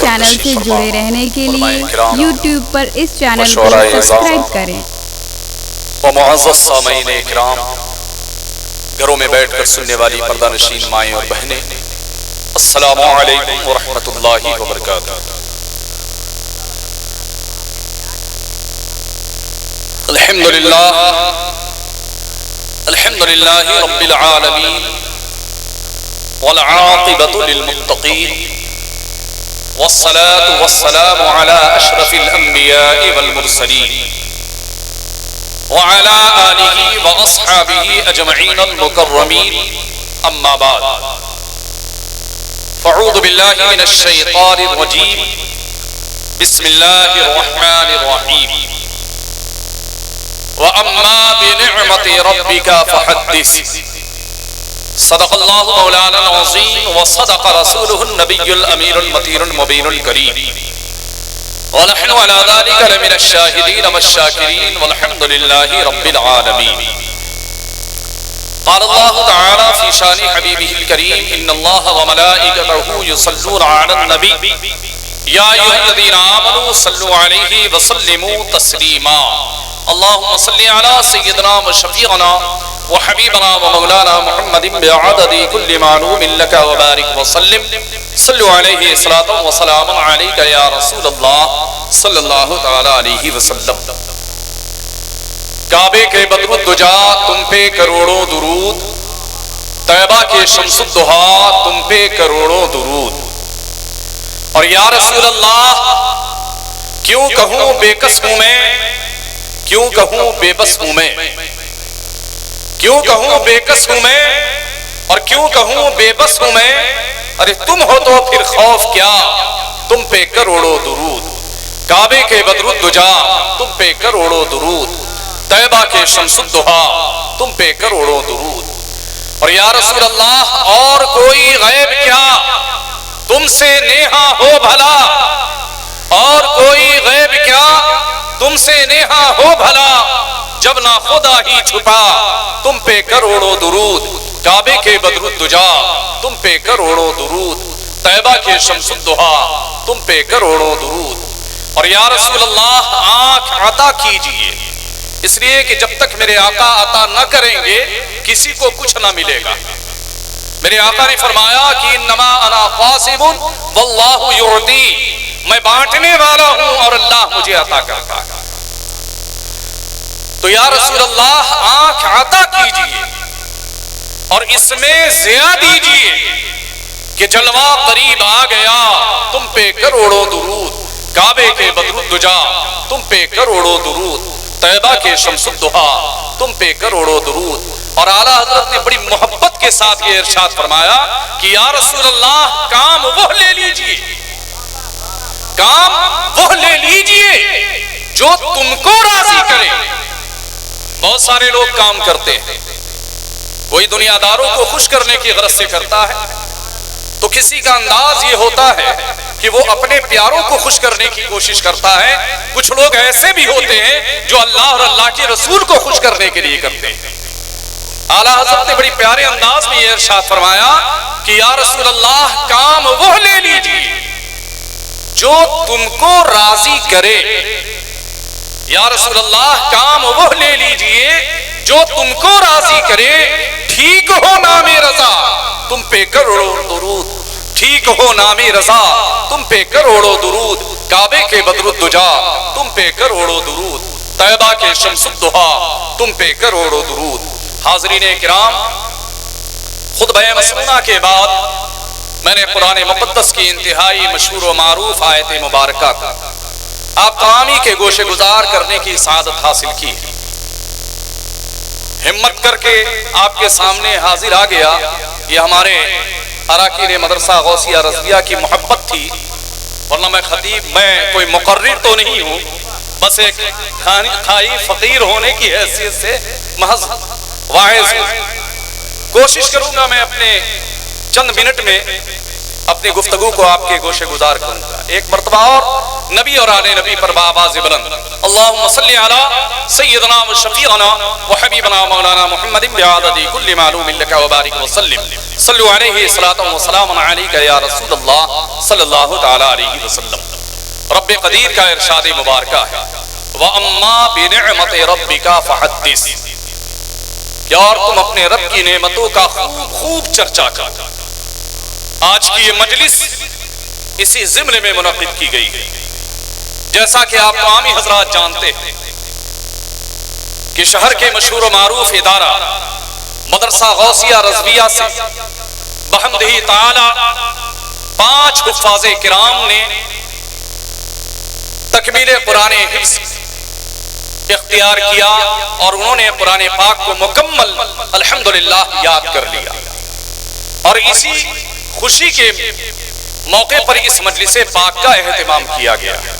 Channel سے جڑے رہنے کے لیے یوٹیوب پر اس چینل کو سبسکرائب کریں۔ معزز سامعین اکرام، گھروں میں بیٹھ کر سننے والی پردہ نشین مائیں اور بہنیں، السلام علیکم ورحمۃ اللہ وبرکاتہ۔ الحمدللہ رب العالمین والعاقبۃ للمتقین والصلاة والسلام على اشرف الانبیاء والمرسلین وعلى آلہ واصحابہ اجمعین المکرمین، اما بعد فاعوذ باللہ من الشیطان الرجیم، بسم اللہ الرحمن الرحیم، وَأَمَّا بِنِعْمَةِ رَبِّكَ فَحَدِّثْ۔ صدق اللہ مولانا العظیم وصدق رسولہ النبی الامین المطیر المبین الکریم، ونحن على ذلك لمن الشاہدین والشاکرین والحمد للہ رب العالمین۔ قال اللہ تعالی فی شان حبیبہ الکریم، ان اللہ وملائکتہ یصلون علی النبی یا ایھا الذین آمنوا صلوا علیہ وسلموا تسلیما۔ اللہم صلی علی سیدنا وشفیعنا وحبیبنا ومولانا محمد بعدد کل معلوم لک وبارک وسلم، صلو علیہ صلاۃ وسلام علیک یا رسول اللہ صلی اللہ تعالی علیہ وسلم۔ کعبے کے بدر الدجا تم پہ کروڑوں درود، طیبہ کے شمس الضحا تم پہ کروڑوں درود، اور یا رسول اللہ کیوں کہوں بے کس ہوں میں، کیوں کہوں بے بس ہوں میں، کیوں کہوں بے کس ہوں میں، اور کیوں کہوں بے بس ہوں میں، ارے تم ہو تو پھر خوف کیا، تم پہ کروڑوں درود، کعبے کے بدر الدجا تم پہ کروڑوں درود، طیبہ کے شمس الضحا تم پہ کروڑوں درود، اور یا رسول اللہ اور کوئی غیب کیا تم سے نیہا ہو بھلا، اور کوئی غیب کیا تم سے نیہا ہو بھلا، جب نہ خدا ہی چھپا تم پہ کروڑوں درود، کعبے کے بدر الدجا تم پہ کروڑوں درود، طیبہ کے شمس الضحا تم پہ کروڑوں درود، اور یا رسول اللہ آنکھ عطا کیجئے، اس لیے کہ جب تک میرے آقا عطا نہ کریں گے کسی کو کچھ نہ ملے گا۔ میرے آقا نے فرمایا کہ انما انا قاسم واللہ یعطی، میں بانٹنے والا ہوں اور اللہ مجھے عطا کرتا ہے۔ تو یا رسول اللہ آنکھ عطا کیجئے اور اس میں زیادہ دیجئے کہ جلوہ قریب آ گیا تم پہ کروڑوں درود، کعبے کے بدر الدجا تم پہ کروڑوں درود، طیبہ کے شمس الضحا تم پہ کروڑوں درود، اور اعلیٰ حضرت نے بڑی محبت کے ساتھ یہ ارشاد فرمایا کہ یا رسول اللہ کام وہ لے لیجئے، کام وہ لے لیجئے جو تم کو راضی کرے۔ بہت سارے لوگ کام کرتے ہیں، کوئی دنیا داروں کو خوش کرنے کی غرض سے کرتا ہے، تو کسی کا انداز یہ ہوتا ہے کہ وہ اپنے پیاروں کو خوش کرنے کی کوشش کرتا ہے، کچھ لوگ ایسے بھی ہوتے ہیں جو اللہ اور اللہ کے رسول کو خوش کرنے کے لیے کرتے ہیں۔ اعلیٰ حضرت نے بڑی پیارے انداز میں یہ ارشاد فرمایا کہ یا رسول اللہ کام وہ لے لیجئے جو تم کو راضی کرے، یا رسول اللہ کام وہ لے لیجئے جو تم کو راضی کرے، ٹھیک ہو نام رضا تم پہ کروڑوں درود، ٹھیک ہو نام رضا تم پہ کروڑوں درود، کعبے کے بدر الدجا تم پہ کروڑوں درود، طیبہ کے شمس الضحا تم پہ کروڑوں درود۔ حاضرین کرام، خطبہ مسنونہ کے بعد میں نے قرآن مقدس کی انتہائی مشہور و معروف آیت مبارکہ کو آپ تمامی کے گوشے گزار کرنے کی سعادت حاصل کی، ہمت کر کے آپ کے سامنے حاضر آ گیا۔ یہ ہمارے اراکین مدرسہ غوثیہ رضویہ کی محبت تھی، ورنہ میں خطیب، میں کوئی مقرر تو نہیں ہوں، بس ایک کھائی فقیر ہونے کی حیثیت سے محض واعظ ہوں۔ کوشش کروں گا میں اپنے چند منٹ میں اپنی گفتگو کو آپ کے گوشے گزار کروں گا۔ ایک مرتبہ اور نبی اور آل نبی پر بآواز بلند اللہم صلی علی سیدنا و شفیعنا و حبیبنا مولانا محمد بعدد کل معلوم لک وبارک وسلم صلو علیہ صلاة و سلام علیک یا رسول اللہ صلی اللہ تعالی علیہ وسلم۔ رب قدیر کا ارشاد مبارکہ ہے وَأَمَّا بِنِعْمَتِ رَبِّكَ فَحَدِّثْ، کہ اور تم اپنے رب کی نعمتوں کا خوب چرچا کر۔ آج کی یہ مجلس اسی ضمن میں منعقد کی گئی ہے۔ جیسا کہ آپ تمامی حضرات جانتے ہیں کہ شہر کے مشہور و معروف ادارہ مدرسہ غوثیہ رضویہ سے بحمدہ تعالی 5 حفاظ کرام نے تکمیل قرآن حفظ اختیار کیا اور انہوں نے قرآن پاک کو مکمل الحمدللہ یاد کر لیا، اور اسی خوشی کے موقع پر اس مجلس پاک کا اہتمام کیا گیا ہے،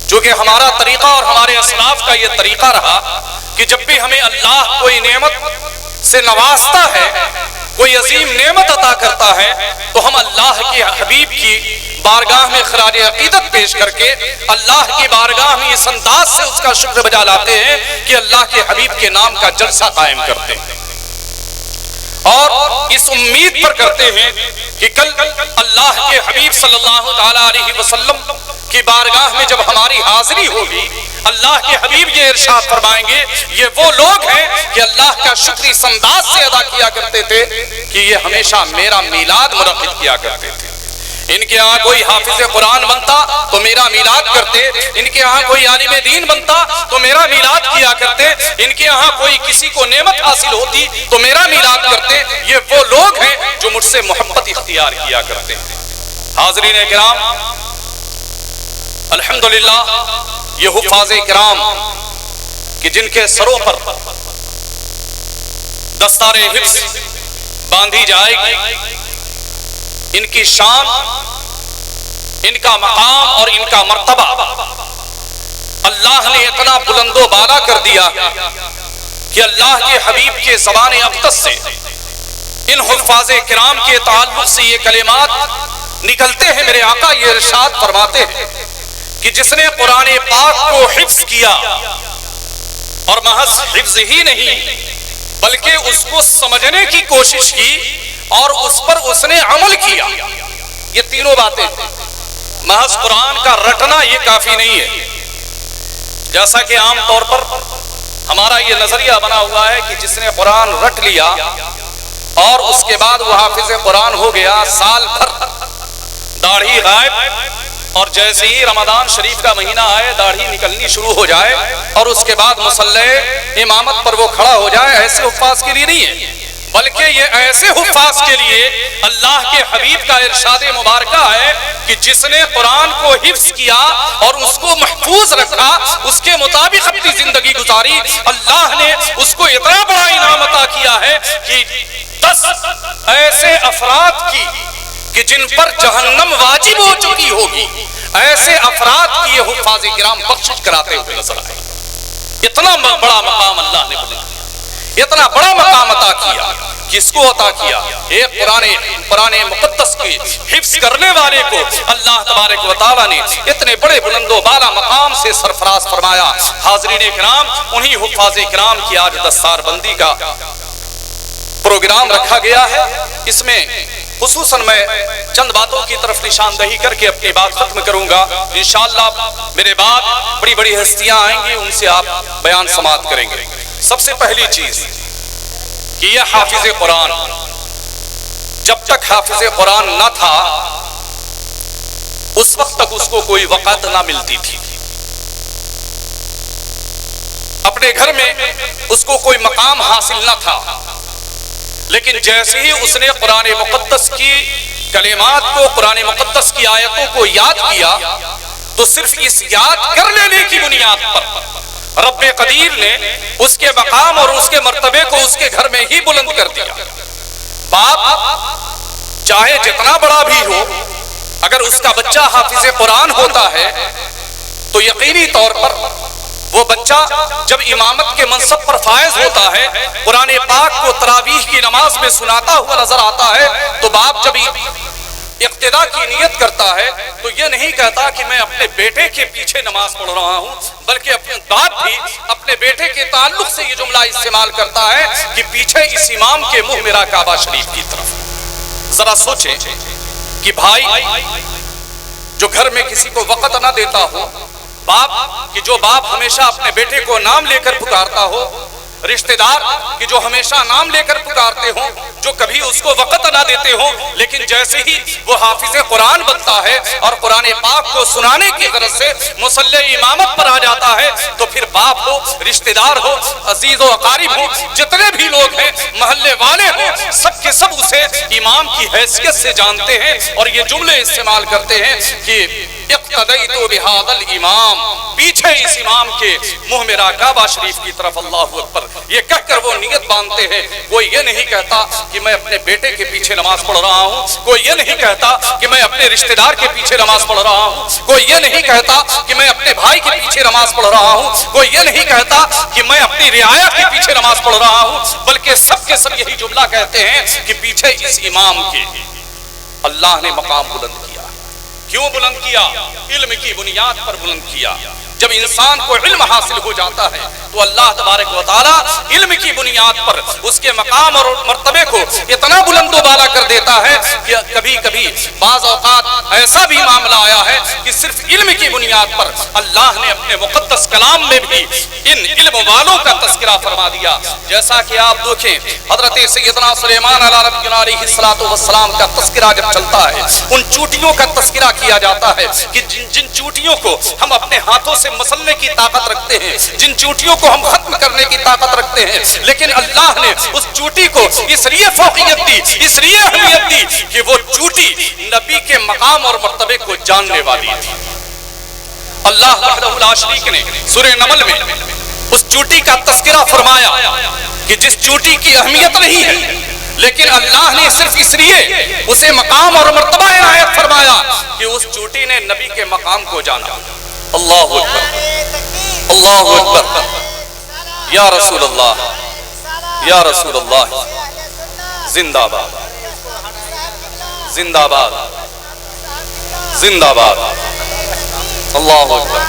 جو کہ ہمارا طریقہ اور ہمارے اسلاف کا یہ طریقہ رہا کہ جب بھی ہمیں اللہ کوئی نعمت سے نوازتا ہے، کوئی عظیم نعمت عطا کرتا ہے، تو ہم اللہ کے حبیب کی بارگاہ میں خراج عقیدت پیش کر کے اللہ کی بارگاہ میں اس انداز سے اس کا شکر بجا لاتے ہیں کہ اللہ کے حبیب کے نام کا جلسہ قائم کرتے ہیں، اور اس امید پر کرتے ہیں کہ کل اللہ کے حبیب صلی اللہ تعالی علیہ وسلم کی بارگاہ میں جب ہماری حاضری ہوگی، اللہ کے حبیب یہ ارشاد فرمائیں گے یہ وہ لوگ ہیں کہ اللہ کا شکر اس انداز سے ادا کیا کرتے تھے کہ یہ ہمیشہ میرا میلاد منعقد کیا کرتے تھے۔ ان کے ہاں کوئی حافظ قرآن بنتا تو میرا میلاد کرتے، ان کے ہاں کوئی عالم دین بنتا تو میرا میلاد کیا کرتے، ان کے ہاں کوئی کسی کو نعمت حاصل ہوتی تو میرا میلاد کرتے۔ یہ وہ لوگ ہیں جو مجھ سے محبت اختیار کیا کرتے ہیں۔ حاضرین کرام، الحمدللہ یہ حفاظ کرام کہ جن کے سروں پر دستار حفظ باندھی جائے گی، ان کی شان، ان کا مقام اور ان کا مرتبہ اللہ نے اتنا بلند و بالا کر دیا کہ اللہ کے حبیب کے زبان اقدس سے ان حفاظ کرام کے تعلق سے یہ کلمات نکلتے ہیں۔ میرے آقا یہ ارشاد فرماتے ہیں کہ جس نے قرآن پاک کو حفظ کیا، اور محض حفظ ہی نہیں بلکہ اس کو سمجھنے کی کوشش کی اور اس پر اس نے عمل کیا، یہ تینوں باتیں، محض قرآن کا رٹنا یہ کافی نہیں ہے۔ جیسا کہ عام طور پر ہمارا یہ نظریہ بنا ہوا ہے کہ جس نے قرآن رٹ لیا اور اس کے بعد وہ حافظ قرآن ہو گیا، سال بھر داڑھی غائب، اور جیسے ہی رمضان شریف کا مہینہ آئے داڑھی نکلنی شروع ہو جائے اور اس کے بعد مصلی امامت پر وہ کھڑا ہو جائے، ایسے حفاظ کے لیے نہیں ہے، بلکہ یہ ایسے حفاظ کے لیے اللہ کے حبیب کا ارشاد مبارکہ ہے کہ جس نے قرآن کو حفظ کیا اور اس کو محفوظ رکھا، اس کے مطابق اپنی زندگی گزاری، اللہ نے اس کو اتنا بڑا انعام عطا کیا ہے کہ 10 ایسے افراد کی کہ جن پر جہنم واجب ہو چکی ہوگی، ایسے افراد کی یہ حفاظ کرام بخشش کراتے ہوئے نظر آئے۔ اتنا بڑا مقام اللہ نے بلند کیا، اتنا بڑا مقام عطا کیا۔ کس کو عطا کیا؟ ایک قرآن مقدس کی حفظ کرنے والے کو اللہ تبارک و تعالیٰ نے اتنے بڑے بلند و بالا مقام سے سرفراز فرمایا۔ حاضرین کرام، انہی حفاظ کرام کی آج دستار بندی کا پروگرام رکھا گیا ہے۔ اس میں خصوصاً میں چند باتوں کی طرف نشاندہی کر کے اپنی بات ختم کروں گا۔ انشاءاللہ میرے بعد بڑی بڑی ہستیاں آئیں گی، ان سے آپ بیان سماعت کریں گے۔ سب سے پہلی چیز کہ یہ حافظ قرآن، جب تک حافظ قرآن نہ تھا اس وقت تک اس کو کوئی وقت نہ ملتی تھی، اپنے گھر میں اس کو کوئی مقام حاصل نہ تھا، لیکن جیسے ہی اس نے قرآن مقدس کی کلمات کو، قرآن مقدس کی آیتوں کو یاد کیا تو صرف اس یاد کر لینے کی بنیاد پر رب قدیر نے اس کے مقام اور اس کے مرتبے کو اس کے گھر میں ہی بلند کر دیا۔ باپ چاہے جتنا بڑا بھی ہو، اگر اس کا بچہ حافظ قرآن ہوتا ہے تو یقینی طور پر وہ بچہ جب امامت کے منصب پر فائز ہوتا ہے، قرآن پاک کو تراویح کی نماز میں سناتا ہوا نظر آتا ہے، تو باپ جب اقتدا کی نیت کرتا ہے تو یہ نہیں کہتا کہ میں اپنے بیٹے کے پیچھے نماز پڑھ رہا ہوں، بلکہ اپنے باپ بھی اپنے بیٹے کے تعلق سے یہ جملہ استعمال کرتا ہے کہ پیچھے اس امام کے منہ میرا کعبہ شریف کی طرف۔ ذرا سوچیں کہ بھائی جو گھر میں کسی کو وقت نہ دیتا ہو، باپ کہ جو باپ ہمیشہ اپنے بیٹے کو نام لے کر پکارتا ہو، رشتہ دار کہ جو ہمیشہ نام لے کر پکارتے ہوں، جو کبھی اس کو وقت نہ دیتے ہوں، لیکن جیسے ہی وہ حافظ قرآن بنتا ہے اور قرآن پاک کو سنانے کی غرض سے مصلی امامت پر آ جاتا ہے، تو پھر باپ ہو، رشتہ دار ہو، عزیز و اقارب ہو، جتنے بھی لوگ ہیں، محلے والے ہوں، سب کے سب اسے امام کی حیثیت سے جانتے ہیں اور یہ جملے استعمال کرتے ہیں کہ اقتدیت بہذا الامام، پیچھے اس امام کے منہ میرا کعبہ شریف کی طرف۔ اللہ اکبر، یہ کہہ کر وہ نیت باندھتے ہیں۔ کوئی یہ نہیں کہتا کہ میں اپنے بیٹے کے پیچھے نماز پڑھ رہا ہوں، کوئی یہ نہیں کہتا کہ میں اپنے رشتہ دار کے پیچھے نماز پڑھ رہا ہوں، کوئی یہ نہیں کہتا کہ میں اپنے بھائی کے پیچھے نماز پڑھ رہا ہوں، کوئی یہ نہیں کہتا کہ میں اپنی رعایا کے پیچھے نماز پڑھ رہا ہوں، بلکہ سب کے سب یہی جملہ کہتے ہیں کہ پیچھے اس امام کے اللہ نے مقام بلند کیا۔ کیوں بلند کیا؟ علم کی بنیاد پر بلند کیا۔ جب انسان کو علم حاصل ہو جاتا ہے تو اللہ تبارک و تعالی علم کی بنیاد پر اس کے مقام اور مرتبے کو اتنا بلند و بالا کر دیتا ہے کہ کبھی کبھی بعض اوقات ایسا بھی معاملہ آیا ہے کہ صرف علم کی بنیاد پر اللہ نے اپنے مقدس کلام میں بھی ان علم والوں کا تذکرہ فرما دیا۔ جیسا کہ آپ دیکھیں حضرت سیدنا سلیمان علیہ السلام کا تذکرہ جب چلتا ہے، ان چوٹیوں کا تذکرہ کیا جاتا ہے کہ جن چوٹیوں کو ہم اپنے ہاتھوں سے مسلنے کی طاقت رکھتے ہیں، جن چوٹیوں کو ہم ختم کرنے کی طاقت رکھتے ہیں، لیکن اللہ نے اس چوٹی کو اس لیے فوقیت دی، اس لیے اہمیت دی کہ وہ چوٹی نبی کے مقام اور مرتبے کو جاننے والی تھی۔ اللہ وحدہ لا شریک نے سورہ نمل میں اس چوٹی کا تذکرہ فرمایا کہ جس چوٹی کی اہمیت نہیں ہے، لیکن اللہ نے صرف اس لیے اسے مقام اور مرتبہ عنایت فرمایا کہ اس چوٹی نے نبی کے مقام کو جانا۔ اللہ اکبر، اللہ اکبر، یا رسول اللہ، یا رسول اللہ، زندہ باد، زندہ باد، زندہ باد، اللہ اکبر،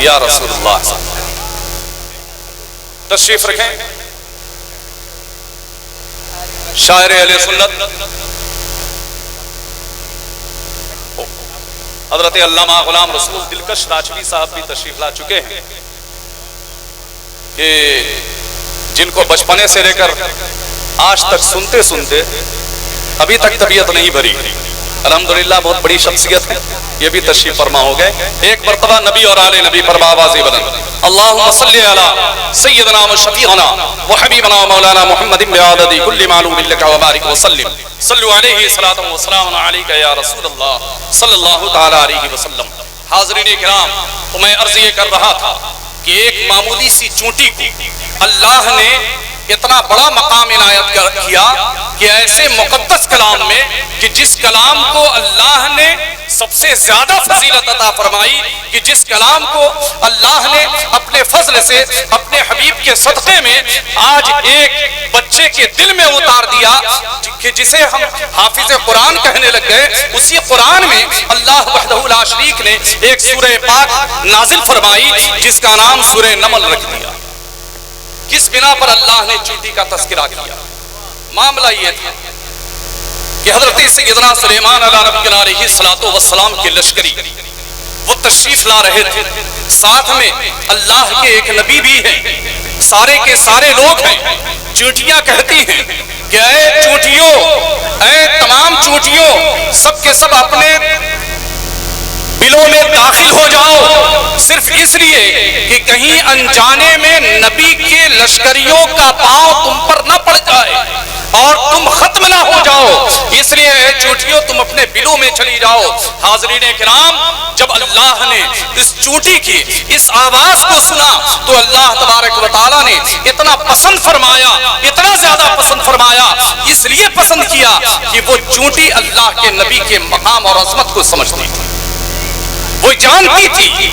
یا رسول اللہ۔ تشریف رکھیں۔ شاعر اہل سنت حضرت علامہ غلام رسول دلکش راجوی صاحب بھی تشریف لا چکے ہیں کہ جن کو بچپنے سے لے کر آج تک سنتے سنتے ابھی تک طبیعت نہیں بھری، الحمدللہ بہت بڑی شخصیت ہے، یہ بھی تشریف فرما ہو گئے۔ ایک مرتبہ نبی اور آل نبی پر آواز بلند، اللہم صلی علی سیدنا و شفیعنا و حبیبنا و مولانا محمد بعدد کل معلوم لک و بارک وسلم، صلو علیہ صلاۃ و سلام علیک یا رسول اللہ صلی اللہ تعالی علیہ وسلم۔ حاضرین کرام، تو میں عرض یہ کر رہا تھا کہ ایک معمولی سی چونٹی کو اللہ نے اتنا بڑا مقام عنایت کیا کہ ایسے مقدس کلام میں کہ جس کلام کو اللہ نے سب سے زیادہ فضیلت عطا فرمائی، کہ جس کلام کو اللہ نے اپنے فضل سے اپنے حبیب کے صدقے میں آج ایک بچے کے دل میں اتار دیا کہ جسے ہم حافظ قرآن کہنے لگ گئے، اسی قرآن میں اللہ وحدہ لا شریک نے ایک سورہ پاک نازل فرمائی جس کا نام سورہ نمل رکھ دیا۔ کس بنا پر اللہ نے چوٹی کا تذکرہ کیا؟ معاملہ یہ تھا کہ حضرت سیدنا سلیمان علیہ السلام کے لشکری وہ تشریف لا رہے تھے، ساتھ میں اللہ کے ایک نبی بھی ہیں، سارے کے سارے لوگ ہیں۔ چونٹیاں کہتی ہیں کہ اے چونٹیوں، اے تمام چونٹیوں، سب کے سب اپنے بلوں میں داخل ہو جاؤ، صرف اس لیے کہ کہیں انجانے میں نبی کے لشکریوں کا پاؤں تم پر نہ پڑ جائے اور تم ختم نہ ہو جاؤ، اس لیے اے چونٹیوں تم اپنے بلوں میں چلی جاؤ۔ حاضرین کرام، جب اللہ نے اس چونٹی کی اس آواز کو سنا تو اللہ تبارک و تعالیٰ نے اتنا پسند فرمایا، اتنا زیادہ پسند فرمایا، اس لیے پسند کیا کہ وہ چونٹی اللہ کے نبی کے مقام اور عظمت کو سمجھتی تھی۔ وہ جانتی تھی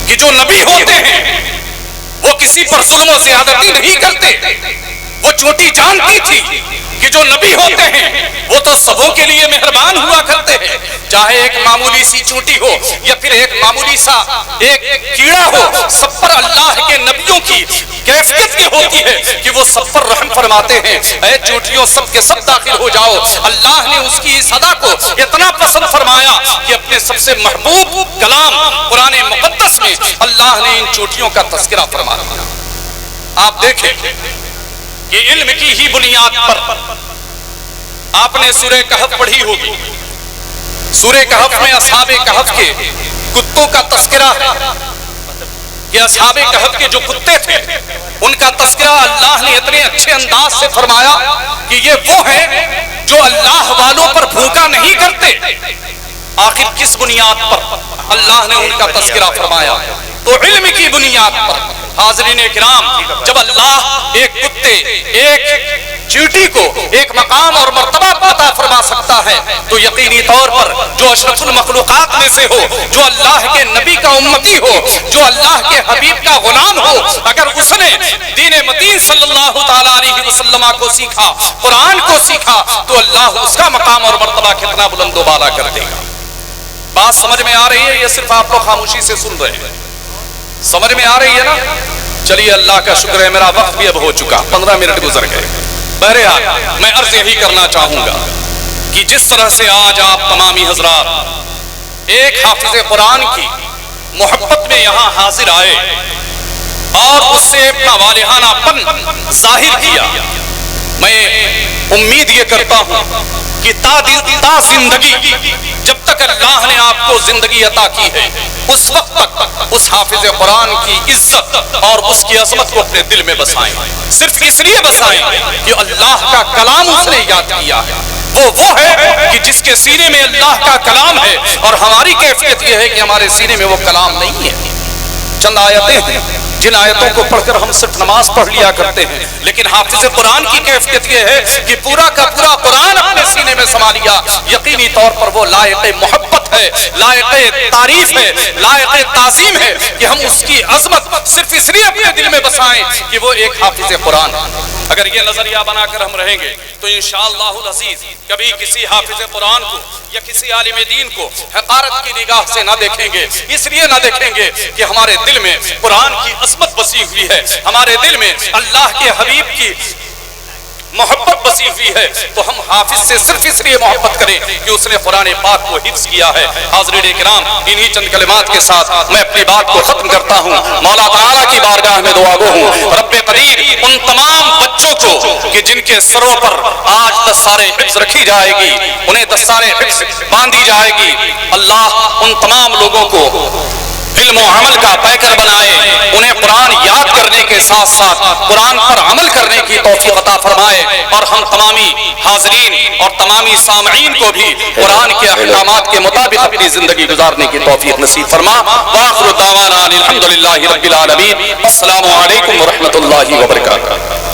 کہ جو نبی ہوتے ہیں وہ کسی پر ظلم و زیادتی نہیں کرتے، وہ چونٹی جانتی تھی کہ جو نبی ہوتے ہیں وہ تو سبوں کے لیے مہربان ہوا کرتے ہیں، چاہے ایک معمولی سی چونٹی ہو یا پھر ایک معمولی سا ایک کیڑا ہو، سب پر اللہ کے نبیوں کی کیفیت یہ ہوتی ہے کہ وہ سب پر رحم فرماتے ہیں۔ اے چونٹیوں سب کے سب داخل ہو جاؤ۔ اللہ نے اس کی اس ادا کو اتنا پسند فرمایا کہ اپنے سب سے محبوب کلام قرآن مقدس میں اللہ نے ان چونٹیوں کا تذکرہ فرمایا۔ آپ دیکھیں کہ علم کی ہی بنیاد پر آپ نے سورہ کہف پڑھی ہوگی۔ سورہ کہف میں اصحاب کہف کے کتوں کا تذکرہ ہے کہ اصحاب کہف کے جو کتے تھے ان کا تذکرہ اللہ نے اتنے اچھے انداز سے فرمایا کہ یہ وہ ہیں جو اللہ والوں پر بھوکا نہیں کرتے۔ آخر کس بنیاد پر اللہ نے ان کا تذکرہ فرمایا؟ تو علم کی بنیاد پر۔ حاضرین کرام، جب اللہ ایک کتے ایک چیٹی کو ایک مقام اور مرتبہ عطا فرما سکتا ہے تو یقینی طور پر جو اشرف المخلوقات میں سے ہو، جو اللہ کے نبی کا امتی ہو، جو اللہ کے حبیب کا غلام ہو، اگر اس نے دین متین صلی اللہ تعالیٰ علیہ وسلم کو سیکھا، قرآن کو سیکھا، تو اللہ اس کا مقام اور مرتبہ کتنا بلند و بالا کر دے گا۔ بات سمجھ میں آ رہی ہے؟ یہ صرف آپ لوگ خاموشی سے سن رہے ہیں، سمجھ میں آ رہی ہے نا؟ چلیے اللہ کا شکر ہے میرا وقت بھی اب ہو چکا، 15 منٹ گزر گئے۔ بہرحال میں عرض یہی کرنا چاہوں گا کہ جس طرح سے آج آپ تمامی حضرات ایک حافظ قرآن کی محبت میں یہاں حاضر آئے اور اس سے اپنا والہانہ پن ظاہر کیا، میں امید یہ کرتا ہوں کہ تا زندگی جب تک اللہ نے آپ کو زندگی عطا کی ہے اس وقت تک اس حافظ قرآن کی عزت اور اس کی عظمت کو اپنے دل میں بسائیں، صرف اس لیے بسائیں کہ اللہ کا کلام اس نے یاد کیا ہے۔ وہ ہے کہ جس کے سینے میں اللہ کا کلام ہے، اور ہماری کیفیت یہ ہے کہ ہمارے سینے میں وہ کلام نہیں ہے۔ چند آیتیں ہیں جن آیتوں کو پڑھ کر ہم صرف نماز پڑھ لیا کرتے ہیں، لیکن حافظ قرآن کی کیفیت یہ ہے کہ پورا کا پورا قرآن اپنے سینے میں سما لیا۔ یقینی طور پر وہ لائق محبت ہے، لائق تعریف ہے، لائق تعظیم ہے کہ ہم اس کی عظمت صرف اس لیے اپنے دل میں بسائیں کہ وہ ایک حافظ قرآن ہے۔ اگر یہ نظریہ بنا کر ہم رہیں گے تو انشاءاللہ العزیز کبھی کسی حافظ قرآن کو یا کسی عالم دین کو حقارت کی نگاہ سے نہ دیکھیں گے، اس لیے نہ دیکھیں گے کہ ہمارے دل میں قرآن کی عظمت بسی ہوئی ہے، ہمارے دل میں اللہ کے حبیب کی محبت بسی ہوئی ہے، تو ہم حافظ سے صرف اس لیے محبت کریں کہ اس نے قرآن پاک کو حفظ کیا ہے۔ حاضرین کرام، انہی چند کلمات کے ساتھ میں اپنی بات کو ختم کرتا ہوں۔ مولا تعالیٰ کی بارگاہ میں دعا گو ہوں، رب قدیر ان تمام بچوں کو کہ جن کے سروں پر آج دستار حفظ رکھی جائے گی، انہیں دستار حفظ باندھی جائے گی، اللہ ان تمام لوگوں کو علم و عمل کا پیکر بنائے، انہیں قرآن یاد کرنے کے ساتھ ساتھ قرآن پر عمل کرنے کی توفیق عطا فرمائے، اور ہم تمامی حاضرین اور تمامی سامعین کو بھی قرآن کے احکامات کے مطابق اپنی زندگی گزارنے کی توفیق نصیب فرما۔ وآخر دعوانا الحمدللہ رب العالمین۔ السلام علیکم ورحمۃ اللہ وبرکاتہ۔